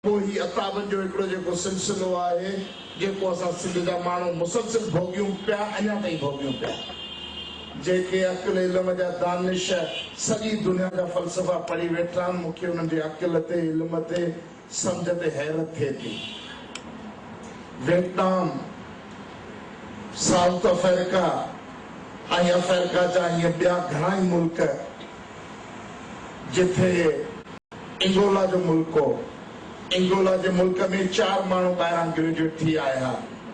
ही अताबन जो एकड़ो जेको सिलसिलो आहे जेको असां सिंध जा माण्हू मुसलसिल भोगियूं पिया अञा ताईं भोगियूं पिया जेके अक़ल इल्म जा दानिश सॼी दुनिया जा फ़लसफ़ा पढ़ी वेठा आहिनि मूंखे उन्हनि जे अक़ल ते इल्म ते सम्झ ते हैरत थिए थी। वियतनाम, साउथ अफ्रीका ऐं अफ्रीका जा ईअं ॿिया घणा ई मुल्क जिथे इंगोला जो मुल्क हो, इंगोला जे मुल्क में 4 माण्हू ॿाहिरां ग्रेजुएट थी आया।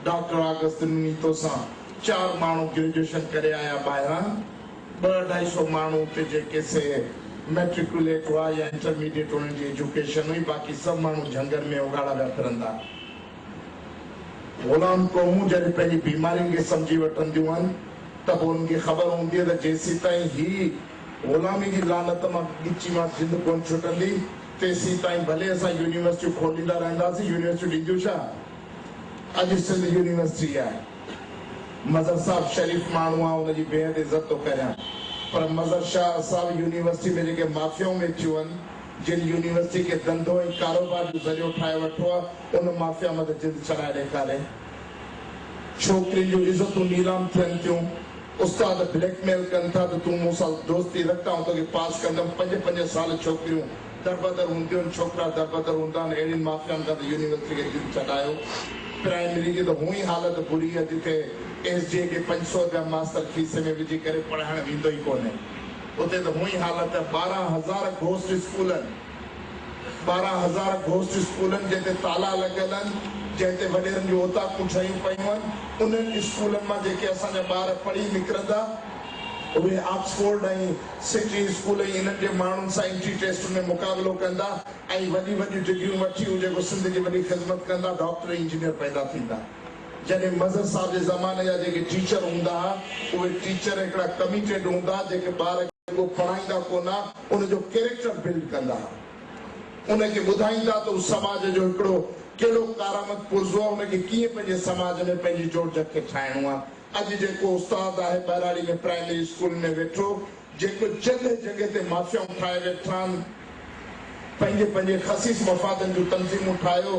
डॉक्टर आगस्तिन नीतो सां 4 माण्हू ग्रेजुएशन करे आया ॿाहिरां। 200-250 माण्हू उते जेके से मैट्रिकुलेट हुआ या इंटरमीडिएट उन्हनि जी एजुकेशन हुई, बाक़ी सभु माण्हू झंगर में उगाड़ा पिया फिरंदा। ग़ुलाम क़ौमूं जॾहिं पंहिंजी बीमारियुनि खे सम्झी वठंदियूं आहिनि त पोइ उन्हनि खे ख़बर हूंदी आहे त जेसीं ताईं ही ग़ुलामी जी लानत मां ॻिची मां जिंद कोन छुटंदी तेसीं ताईं भले असां यूनिवर्सिटियूं खोलींदा रहंदासीं। यूनिवर्सिटियूं ॾींदियूं छा? अॼु सिंध यूनिवर्सिटी आहे। मज़र साहब शरीफ़ माण्हू आहे, उनजी बेहद इज़त थो करियां, पर मज़र शाह साहब यूनिवर्सिटी में जेके माफ़ियाऊं वेठियूं आहिनि, जिन यूनिवर्सिटी खे धंधो ऐं कारोबार जो ज़रियो ठाहे वठो आहे, उन माफ़िया मथे जिंद चढ़ाए ॾेखारे। छोकिरियुनि जूं इज़तूं नीलाम थियनि थियूं, उस्ताद ब्लैकमेल कनि था त तूं मूंसां दोस्ती रख आऊं तोखे पास कंदमि। 5-5 साल छोकिरियूं दरबदर हूंदियूं आहिनि, छोकिरा दरबदर हूंदा आहिनि। अहिड़ियुनि माफ़ियाउनि खां त यूनिवर्सिटी खे जिंद चढ़ायो। प्राइमरी जी त हूअं ई हालत बुरी आहे जिथे SJ खे 500 रुपया मास्तर खीसे में विझी करे पढ़ाइण वेंदो ई कोन्हे। उते त हूअं ई हालत आहे। 12,000 घोस्ट स्कूल आहिनि, 12,000 घोस्ट स्कूल आहिनि जंहिं ते ताला लॻल आहिनि, जंहिं ते वॾेरनि जूं औताकूं ठहियूं पयूं आहिनि। उन्हनि स्कूलनि मां जेके असांजा ॿार पढ़ी निकिरंदा उहे ऑक्सफोर्ड ऐं सिटी स्कूल ऐं इन्हनि जे माण्हुनि सां एंट्री टेस्ट में मुक़ाबिलो कंदा ऐं वॾी डिग्रियूं वठी जेको सिंध जी वॾी ख़िदमत कंदा, डॉक्टर इंजीनियर पैदा थींदा। जॾहिं मज़र साहब जे ज़माने जा जेके टीचर हूंदा हुआ, उहे टीचर हिकिड़ा कमिटेड हूंदा जेके ॿार खे पढ़ाईंदा कोन, उनजो कैरेक्टर बिल्ड कंदा, उनखे ॿुधाईंदा त उहो समाज जो हिकिड़ो कहिड़ो कारमत पुर्ज़ो आहे, उनखे कीअं पंहिंजे समाज में पंहिंजी जोड़ जक खे ठाहिणो आहे। अॼु जेको उस्ताद आहे बहराड़ी में प्राइमरी स्कूल में वेठो, जेको जगह ते माफ़ियाऊं ठाहे वेठा आहिनि, पंहिंजे ख़सीस मफ़ादनि जूं तंज़ीमूं ठाहियो,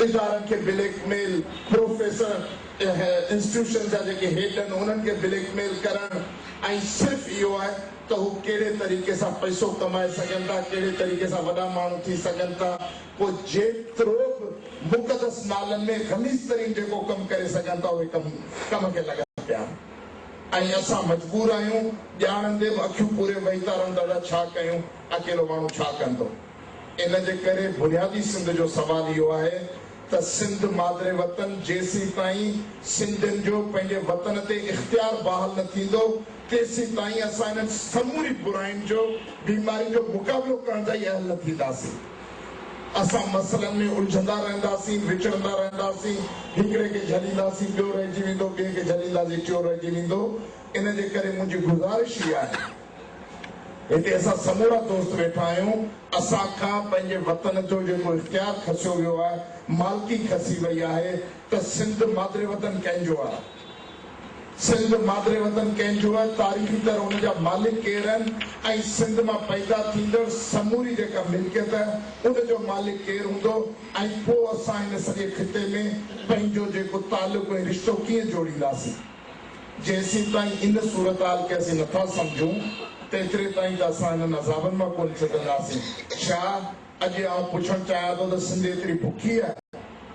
इदारनि खे ब्लैकमेल, प्रोफेसर इंस्टीट्यूशन जा जेके हेड आहिनि उन्हनि खे ब्लैकमेल करणु, ऐं सिर्फ़ु इहो आहे त हू कहिड़े तरीक़े सां पैसो कमाए सघनि था, कहिड़े तरीक़े सां वॾा माण्हू थी सघनि था। पोइ जेतिरो बि मुक़दस नालनि में ख़लीस तरीन जेको कमु करे सघनि था उहे कम खे लॻा पिया। ऐं असां मजबूर आहियूं ॼाणंदे बि अखियूं पूरे वेही था रहूं दादा छा कयूं, अकेलो माण्हू छा कंदो। इन जे करे बुनियादी सिंध जो सवाल इहो आहे त सिंध मादरे वतन जेसीं ताईं सिंधियुनि जो पंहिंजे वतन ते इख़्तियार बहाल न थींदो तेसीं ताईं असां इन्हनि समूरी बुराइयुनि जो, बीमारियुनि जो मुक़ाबिलो करण जा ई अहल न थींदासीं। असां मसइलनि में उलझंदा रहंदासीं, विचड़ंदा रहंदासीं, हिकिड़े खे झलींदासीं ॿियो रहिजी वेंदो, ॿिए खे झलींदासीं टियों रहिजी वेंदो। इन जे करे मुंहिंजी गुज़ारिश ई आहे, हिते असां समूरा दोस्त वेठा आहियूं, असां खां पंहिंजे वतन जो जेको इख़्तियार खसियो वियो आहे, मालिकी खसी वई आहे, त सिंध मादरे वतन कंहिंजो आहे। सिंध मादरे वतन कंहिंजो आहे, तारीख़ी तरह हुन जा मालिक केर आहिनि, ऐं सिंध मां पैदा थींदड़ समूरी जेका मिल्कियत आहे उनजो मालिक केर हूंदो, ऐं पोइ असां हिन सॼे खिते में पंहिंजो जेको तालुक़ ऐं रिश्तो कीअं जोड़ींदासीं। जेसीं ताईं इन सूरत-हाल खे असीं नथा सम्झूं तेतिरे ताईं त असां हिननि अज़ाबनि मां कोन छॾंदासीं। छा अॼु आउं पुछणु चाहियां थो त सिंध एतिरी बुखी आहे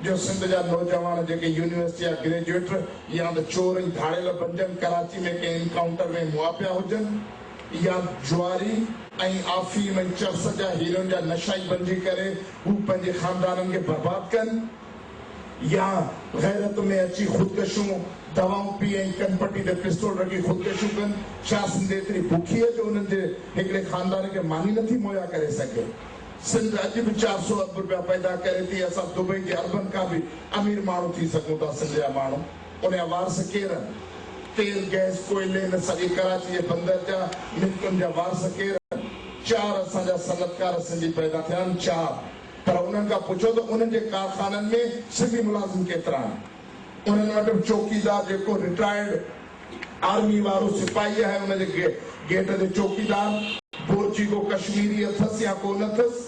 जो सिंध जा नौजवान जेके यूनिवर्सिटी जा ग्रेजुएट या त चोर ऐं धाड़ेल बणजनि, कराची में कंहिं इनकाउंटर में मुआ पिया हुजनि, या जुआरी ऐं आफ़ीम ऐं चर्स जा हीरोइन जा नशाई बणिजी करे हू पंहिंजे ख़ानदाननि खे बर्बाद कनि, या गैरत में अची ख़ुदकशियूं दवाऊं पी ऐं कनपटी ते पिस्तौल रखी ख़ुदकशियूं कनि। छा सिंध एतिरी बुखी आहे जो उन्हनि जे हिकिड़े ख़ानदान खे मानी नथी मुहैया करे सघे। सिंध अॼु बि 400 अरब रुपया पैदा करे थी। असां दुबई जे अरबनि खां बि अमीर माण्हू थी सघूं था। सिंध जा माण्हू उन जा वारस केर आहिनि? तेल गैस कोयले हिन सॼे कराची जे बंदर जा मिल्कुनि जा वारस केर आहिनि? 4 असांजा सनतकार सिंधी पैदा थिया आहिनि, 4। पर उन्हनि खां पुछो त उन्हनि जे कारखाननि में सिंधी मुलाज़िम केतिरा आहिनि? उन्हनि वटि चौकीदार जेको रिटायर्ड आर्मी वारो सिपाही आहे, उनजे गेट ते चौकीदार बोर्ची को कश्मीरी अथसि या कोन अथसि,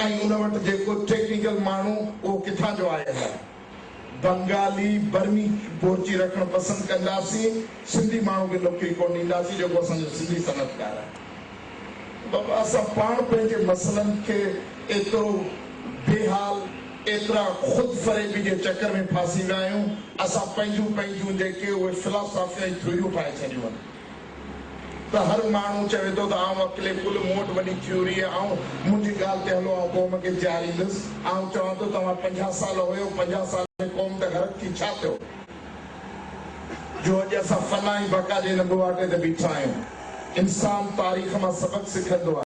ऐं उन वटि जेको टेक्निकल माण्हू उहो किथां जो आयल आहे। बंगाली बर्मी बोर्ची रखणु पसंदि कंदासीं, सिंधी माण्हू खे नौकिरी कोन ॾींदासीं जेको असांजो सिंधी सनअतकार आहे। बाबा असां पाण पंहिंजे मसइलनि खे एतिरो बेहाल, एतिरा ख़ुदि फ़रेबी जे चकर में फासी विया आहियूं। असां पंहिंजूं जेके उहे फिलासफ़ी ऐं थ्योरियूं ठाहे छॾियूं आहिनि त हर माण्हू चवे थो त आउं अकेले कुल मूं वटि वॾी थ्योरी आहे, ऐं मुंहिंजी ॻाल्हि ते हलो ऐं क़ौम खे ॾियारींदुसि। आउं चवां थो तव्हां 50 साल हुयो, 50 साल में क़ौम त ग़लति थी छा थियो जो अॼु असां फना ऐं बका जे नंबवाटे ते बीठा आहियूं। इंसान तारीख़ मां सबक़ सिखंदो आहे।